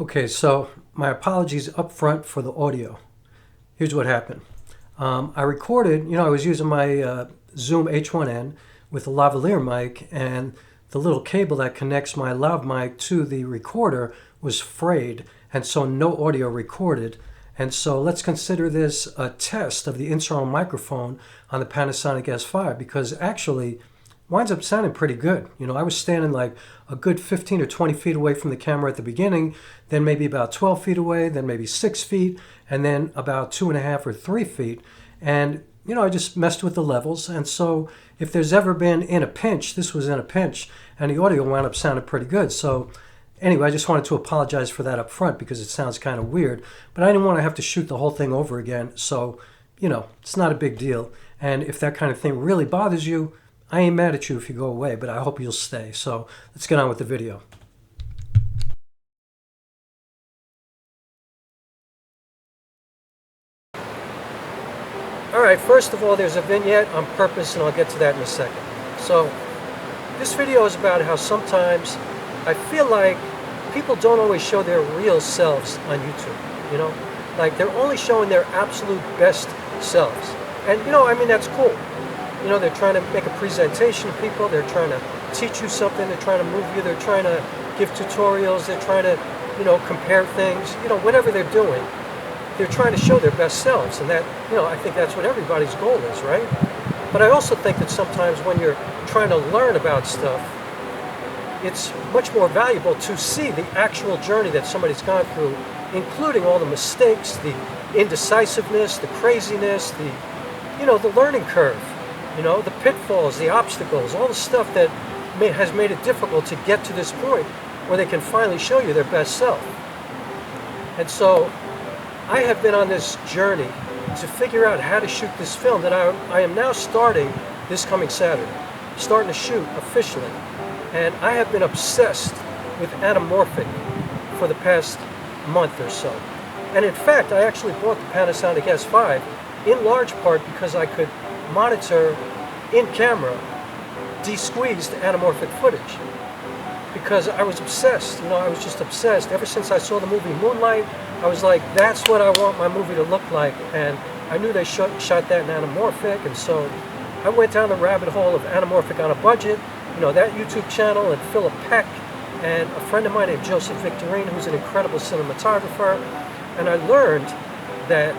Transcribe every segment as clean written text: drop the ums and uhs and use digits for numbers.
Okay, so my apologies up front for the audio. Here's what happened. I recorded, I was using my Zoom H1N with a lavalier mic, and the little cable that connects my lav mic to the recorder was frayed, and so no audio recorded. And so let's consider this a test of the internal microphone on the Panasonic S5, because actually winds up sounding pretty good. I was standing like a good 15 or 20 feet away from the camera at the beginning, then maybe about 12 feet away, then maybe 6 feet, and then about 2.5 or 3 feet. And, I just messed with the levels. And so if there's ever been in a pinch, this was in a pinch, and the audio wound up sounding pretty good. So anyway, I just wanted to apologize for that up front because it sounds kind of weird, but I didn't want to have to shoot the whole thing over again. So, it's not a big deal. And if that kind of thing really bothers you, I ain't mad at you if you go away, but I hope you'll stay. So let's get on with the video. All right, first of all, there's a vignette on purpose, and I'll get to that in a second. So this video is about how sometimes I feel like people don't always show their real selves on YouTube, Like they're only showing their absolute best selves. And, that's cool. They're trying to make a presentation to people, they're trying to teach you something, they're trying to move you, they're trying to give tutorials, they're trying to, compare things, whatever they're doing, they're trying to show their best selves. And that, I think that's what everybody's goal is, right? But I also think that sometimes when you're trying to learn about stuff, it's much more valuable to see the actual journey that somebody's gone through, including all the mistakes, the indecisiveness, the craziness, the learning curve. The pitfalls, the obstacles, all the stuff that has made it difficult to get to this point where they can finally show you their best self. And so I have been on this journey to figure out how to shoot this film that I am now starting this coming Saturday, starting to shoot officially. And I have been obsessed with Anamorphic for the past month or so. And in fact, I actually bought the Panasonic S5 in large part because I could monitor in camera de-squeezed anamorphic footage, because I was obsessed. I was just obsessed. Ever since I saw the movie Moonlight, I was like, that's what I want my movie to look like. And I knew they shot that in anamorphic, and so I went down the rabbit hole of anamorphic on a budget. That YouTube channel and Philip Peck and a friend of mine named Joseph Victorine, who's an incredible cinematographer. And I learned that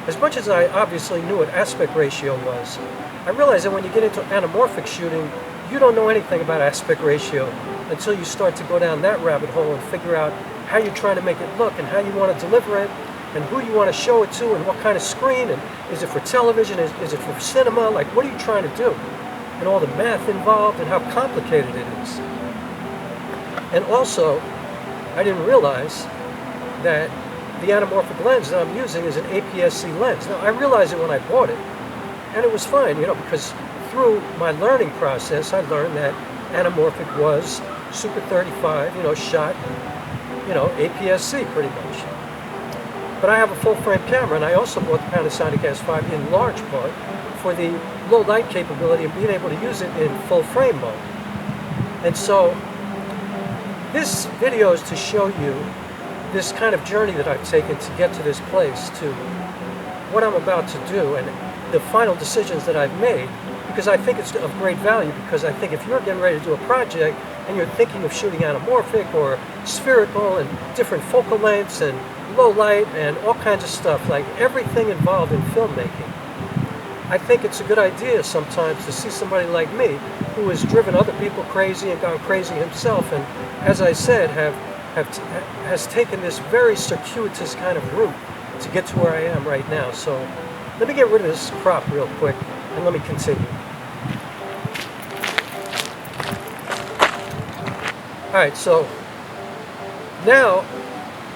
as much as I obviously knew what aspect ratio was, I realized that when you get into anamorphic shooting, you don't know anything about aspect ratio until you start to go down that rabbit hole and figure out how you're trying to make it look and how you want to deliver it and who you want to show it to and what kind of screen, and is it for television, is it for cinema, like what are you trying to do? And all the math involved and how complicated it is. And also, I didn't realize that the anamorphic lens that I'm using is an APS-C lens. Now, I realized it when I bought it, and it was fine, because through my learning process, I learned that anamorphic was Super 35, shot, APS-C pretty much. But I have a full-frame camera, and I also bought the Panasonic S5 in large part for the low light capability of being able to use it in full-frame mode. And so, this video is to show you this kind of journey that I've taken to get to this place, to what I'm about to do, and the final decisions that I've made, because I think it's of great value, because I think if you're getting ready to do a project and you're thinking of shooting anamorphic or spherical and different focal lengths and low light and all kinds of stuff, like everything involved in filmmaking, I think it's a good idea sometimes to see somebody like me who has driven other people crazy and gone crazy himself, and as I said, has taken this very circuitous kind of route to get to where I am right now. So let me get rid of this crop real quick and let me continue. Alright, so now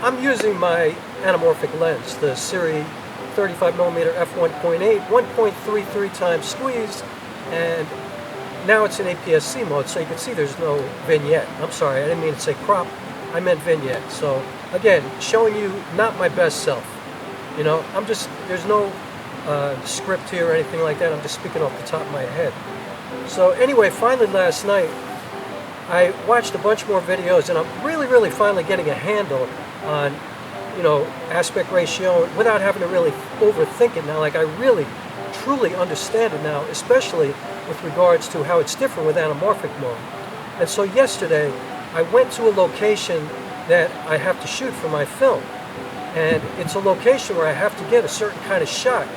I'm using my anamorphic lens, the Sirui 35mm f1.8, 1.33 times squeezed, and now it's in APS-C mode, so you can see there's no vignette. I'm sorry, I didn't mean to say crop, I meant vignette. So again, showing you not my best self. There's no script here or anything like that. I'm just speaking off the top of my head. So anyway, finally last night, I watched a bunch more videos, and I'm really finally getting a handle on, you know, aspect ratio without having to really overthink it now. Like, I really, truly understand it now, especially with regards to how it's different with anamorphic mode. And so yesterday, I went to a location that I have to shoot for my film. And it's a location where I have to get a certain kind of shot.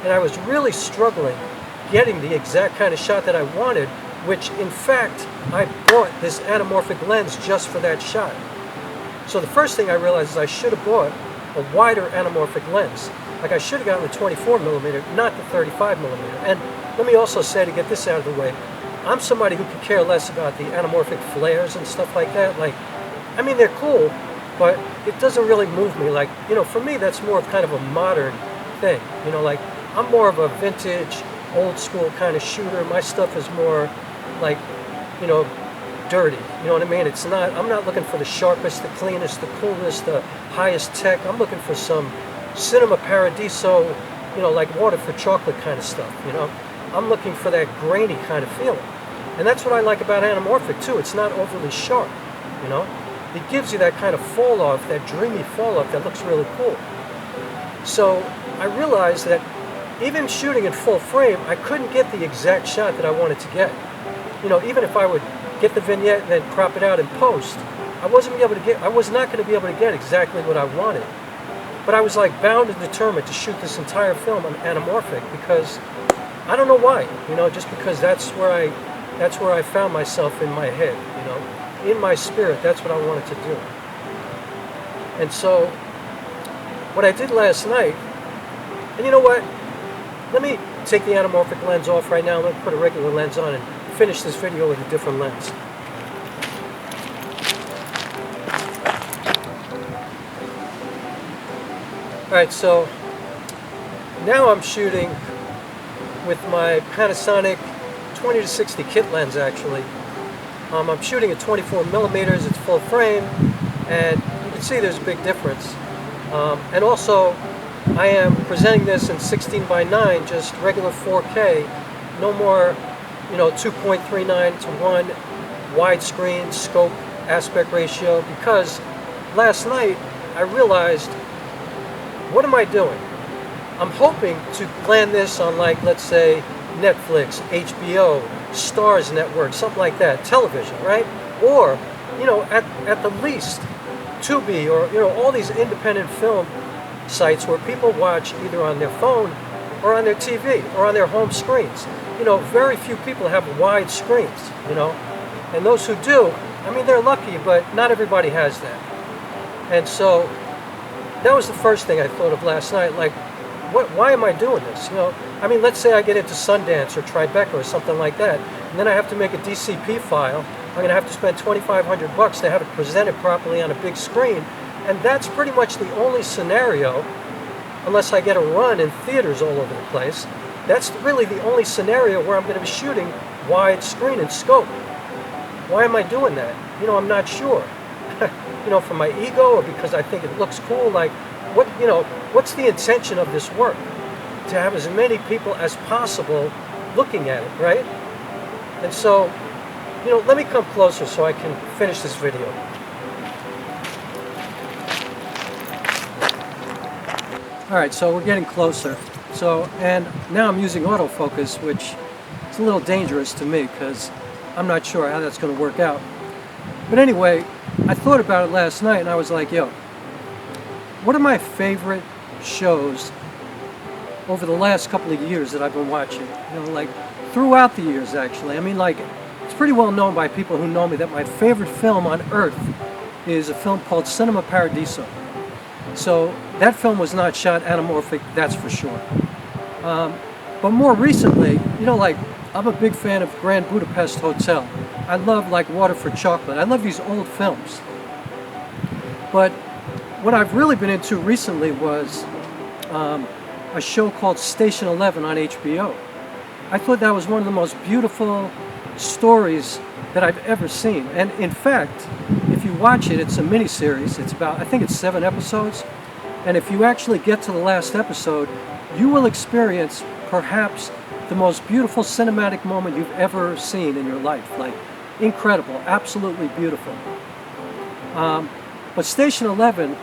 And I was really struggling getting the exact kind of shot that I wanted, which in fact, I bought this anamorphic lens just for that shot. So the first thing I realized is I should have bought a wider anamorphic lens. Like, I should have gotten the 24mm, not the 35mm. And let me also say, to get this out of the way, I'm somebody who could care less about the anamorphic flares and stuff like that. Like, I mean, they're cool, but it doesn't really move me. Like, you know, for me, that's more of kind of a modern thing. You know, like, I'm more of a vintage, old school kind of shooter. My stuff is more like, you know, dirty. You know what I mean? It's not, I'm not looking for the sharpest, the cleanest, the coolest, the highest tech. I'm looking for some Cinema Paradiso, you know, like water for chocolate kind of stuff, you know? I'm looking for that grainy kind of feeling. And that's what I like about anamorphic too. It's not overly sharp, you know? It gives you that kind of fall off, that dreamy fall off that looks really cool. So I realized that even shooting in full frame, I couldn't get the exact shot that I wanted to get. You know, even if I would get the vignette and then crop it out in post, I was not going to be able to get exactly what I wanted. But I was like bound and determined to shoot this entire film on anamorphic because I don't know why, you know, just because that's where I found myself in my head, you know, in my spirit. That's what I wanted to do. And so what I did last night, and you know what? Let me take the anamorphic lens off right now. I'm going to put a regular lens on and finish this video with a different lens. Alright, so now I'm shooting with my Panasonic 20-60 kit lens, actually. I'm shooting at 24mm, it's full frame, and you can see there's a big difference. And also, I am presenting this in 16:9, just regular 4K, no more, you know, 2.39 to 1 widescreen scope aspect ratio, because last night I realized, what am I doing? I'm hoping to land this on, like, let's say Netflix, HBO, Stars Network, something like that, television, right? Or, you know, at the least, Tubi, or, you know, all these independent film sites where people watch either on their phone or on their TV or on their home screens. You know, very few people have wide screens, you know, and those who do, I mean, they're lucky, but not everybody has that. And so that was the first thing I thought of last night, like, why am I doing this? You know, I mean, let's say I get into Sundance or Tribeca or something like that, and then I have to make a DCP file. I'm going to have to spend $2,500 to have it presented properly on a big screen, and that's pretty much the only scenario, unless I get a run in theaters all over the place, that's really the only scenario where I'm going to be shooting widescreen and scope. Why am I doing that? You know, I'm not sure. You know, for my ego, or because I think it looks cool. Like, what, you know, what's the intention of this work? To have as many people as possible looking at it, right? And so, you know, let me come closer so I can finish this video. Alright, so we're getting closer. So, and now I'm using autofocus, which is a little dangerous to me because I'm not sure how that's going to work out. But anyway, I thought about it last night and I was like, yo, what are my favorite shows over the last couple of years that I've been watching? You know, like throughout the years, actually. I mean, like, it's pretty well known by people who know me that my favorite film on earth is a film called Cinema Paradiso. So that film was not shot anamorphic, that's for sure. But more recently, you know, like, I'm a big fan of Grand Budapest Hotel. I love, like, Water for Chocolate. I love these old films. But what I've really been into recently was a show called Station 11 on HBO. I thought that was one of the most beautiful stories that I've ever seen. And in fact, if you watch it, it's a mini-series. It's about, I think it's 7 episodes. And if you actually get to the last episode, you will experience perhaps the most beautiful cinematic moment you've ever seen in your life. Like, incredible, absolutely beautiful. But Station 11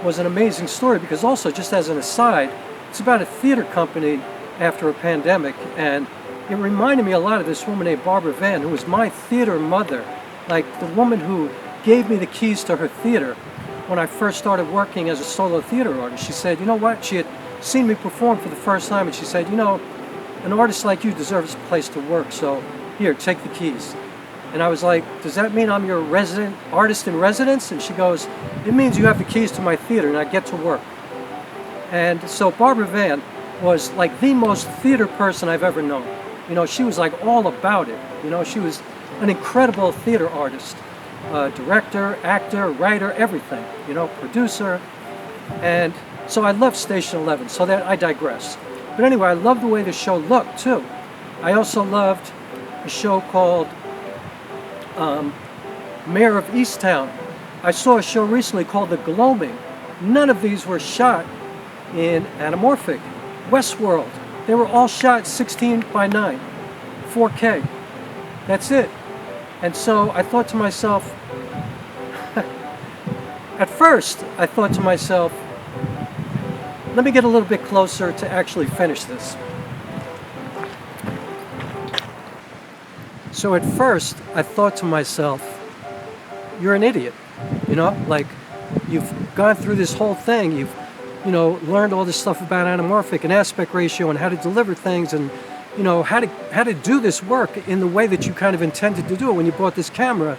was an amazing story because also, just as an aside, it's about a theater company after a pandemic, and it reminded me a lot of this woman named Barbara Van, who was my theater mother, like the woman who gave me the keys to her theater when I first started working as a solo theater artist. She said, you know what, she had seen me perform for the first time, and she said, you know, an artist like you deserves a place to work, so here, take the keys. And I was like, does that mean I'm your resident artist in residence? And she goes, it means you have the keys to my theater and I get to work. And so Barbara Van was like the most theater person I've ever known. You know, she was like all about it. You know, she was an incredible theater artist, director, actor, writer, everything, you know, producer. And so I loved Station 11, so that I digress. But anyway, I loved the way the show looked too. I also loved a show called Mayor of Easttown. I saw a show recently called The Gloaming. None of these were shot in Anamorphic. Westworld, they were all shot 16:9, 4K. That's it. And so I thought to myself, at first I thought to myself, let me get a little bit closer to actually finish this. So at first, I thought to myself, you're an idiot, you know, like you've gone through this whole thing, you've, you know, learned all this stuff about anamorphic and aspect ratio and how to deliver things and, you know, how to do this work in the way that you kind of intended to do it when you bought this camera.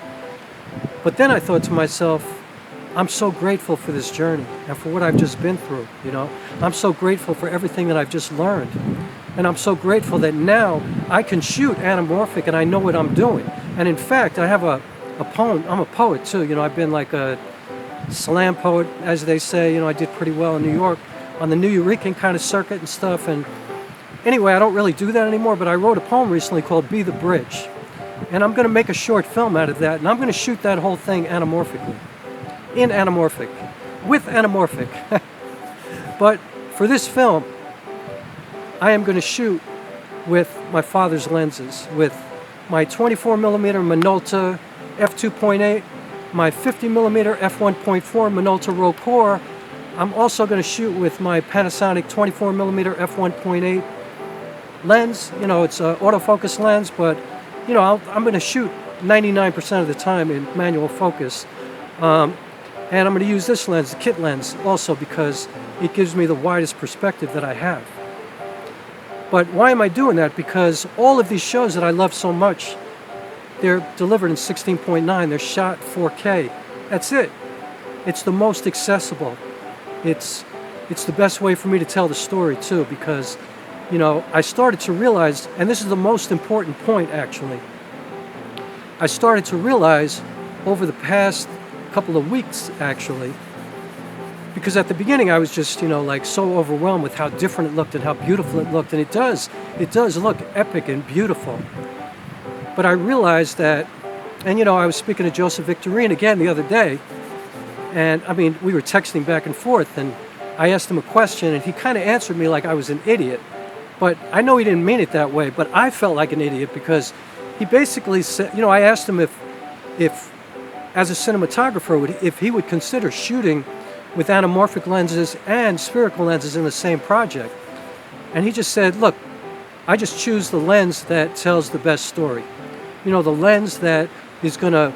But then I thought to myself, I'm so grateful for this journey and for what I've just been through, you know. I'm so grateful for everything that I've just learned. And I'm so grateful that now I can shoot anamorphic and I know what I'm doing. And in fact, I have a poem. I'm a poet too. You know, I've been like a slam poet, as they say. You know, I did pretty well in New York on the Niceyrig kind of circuit and stuff. And anyway, I don't really do that anymore, but I wrote a poem recently called Be the Bridge. And I'm going to make a short film out of that. And I'm going to shoot that whole thing anamorphically. In anamorphic. With anamorphic. But for this film, I am going to shoot with my father's lenses, with my 24mm Minolta f2.8, my 50mm f1.4 Minolta Rokkor. I'm also going to shoot with my Panasonic 24mm f1.8 lens. You know, it's an autofocus lens, but, you know, I'm going to shoot 99% of the time in manual focus. And I'm going to use this lens, the kit lens, also because it gives me the widest perspective that I have. But why am I doing that? Because all of these shows that I love so much, they're delivered in 16:9, they're shot 4K. That's it. It's the most accessible. It's the best way for me to tell the story too, because, you know, I started to realize, and this is the most important point actually, I started to realize over the past couple of weeks actually, because at the beginning I was just, you know, like so overwhelmed with how different it looked and how beautiful it looked, and it does look epic and beautiful. But I realized that, and you know, I was speaking to Joseph Victorine again the other day, and I mean, we were texting back and forth, and I asked him a question, and he kind of answered me like I was an idiot. But I know he didn't mean it that way, but I felt like an idiot because he basically said, you know, I asked him if as a cinematographer, if he would consider shooting with anamorphic lenses and spherical lenses in the same project. And he just said, look, I just choose the lens that tells the best story. You know, the lens that is going to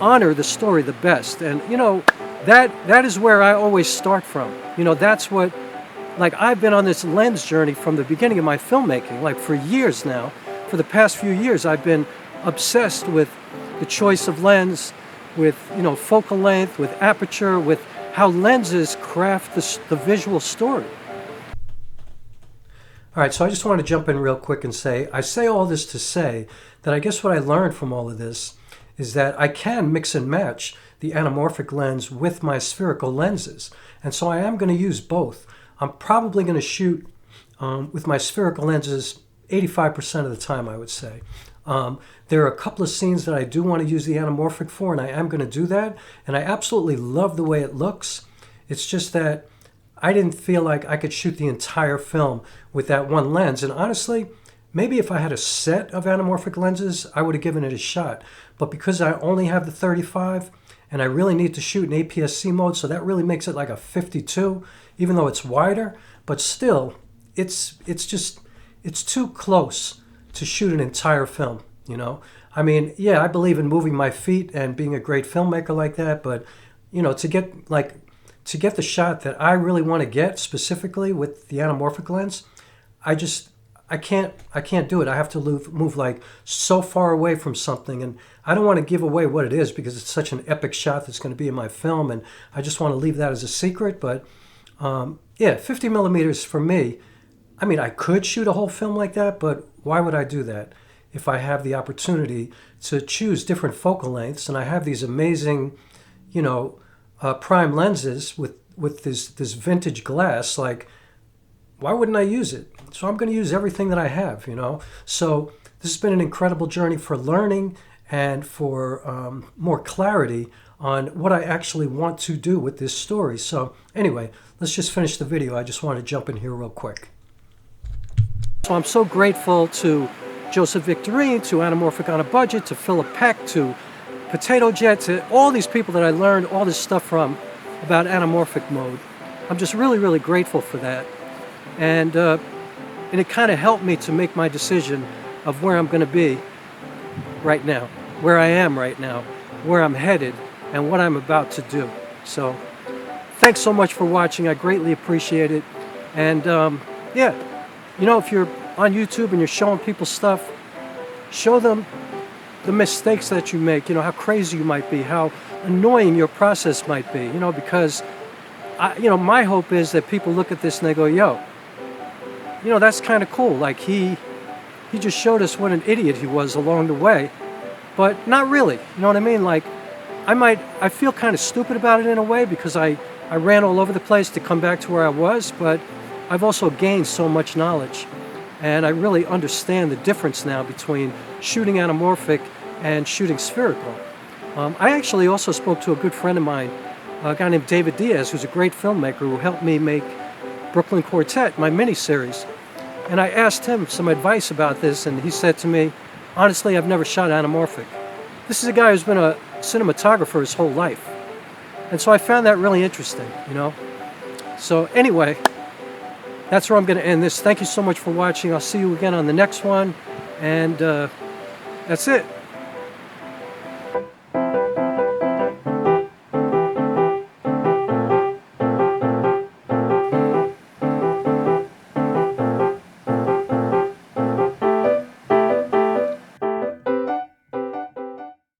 honor the story the best. And, you know, that is where I always start from. You know, that's what, like, I've been on this lens journey from the beginning of my filmmaking, like for years now. For the past few years, I've been obsessed with the choice of lens, with, you know, focal length, with aperture, with how lenses craft the visual story. All right, so I just want to jump in real quick and say, I say all this to say that I guess what I learned from all of this is that I can mix and match the anamorphic lens with my spherical lenses. And so I am going to use both. I'm probably going to shoot with my spherical lenses 85% of the time, I would say. There are a couple of scenes that I do want to use the anamorphic for, and I am going to do that. And I absolutely love the way it looks. It's just that I didn't feel like I could shoot the entire film with that one lens. And honestly, maybe if I had a set of anamorphic lenses, I would have given it a shot. But because I only have the 35, and I really need to shoot in APS-C mode, so that really makes it like a 52, even though it's wider, but still, it's too close to shoot an entire film, you know? I mean, yeah, I believe in moving my feet and being a great filmmaker like that, but, you know, to get the shot that I really want to get specifically with the anamorphic lens, I can't do it. I have to move like so far away from something, and I don't want to give away what it is because it's such an epic shot that's going to be in my film, and I just want to leave that as a secret. But yeah, 50 millimeters for me, I mean, I could shoot a whole film like that, but why would I do that if I have the opportunity to choose different focal lengths, and I have these amazing, you know, prime lenses with this vintage glass? Like, why wouldn't I use it? So I'm going to use everything that I have, you know. So this has been an incredible journey for learning and for more clarity on what I actually want to do with this story. So anyway, let's just finish the video. I just want to jump in here real quick. So I'm so grateful to Joseph Victorine, to Anamorphic on a Budget, to Philip Peck, to Potato Jet, to all these people that I learned all this stuff from about anamorphic mode. I'm just really, really grateful for that. And it kind of helped me to make my decision of where I'm going to be right now, where I am right now, where I'm headed, and what I'm about to do. So thanks so much for watching. I greatly appreciate it. And yeah, you know, if you're on YouTube and you're showing people stuff, show them the mistakes that you make, you know, how crazy you might be, how annoying your process might be, you know, because, you know, my hope is that people look at this and they go, yo, you know, that's kind of cool. Like, he just showed us what an idiot he was along the way, but not really, you know what I mean? Like, I feel kind of stupid about it in a way because I ran all over the place to come back to where I was, but I've also gained so much knowledge. And I really understand the difference now between shooting anamorphic and shooting spherical. I actually also spoke to a good friend of mine, a guy named David Diaz, who's a great filmmaker who helped me make Brooklyn Quartet, my mini-series. And I asked him some advice about this, and he said to me, honestly, I've never shot anamorphic. This is a guy who's been a cinematographer his whole life. And so I found that really interesting, you know? So anyway, that's where I'm going to end this. Thank you so much for watching. I'll see you again on the next one. And that's it.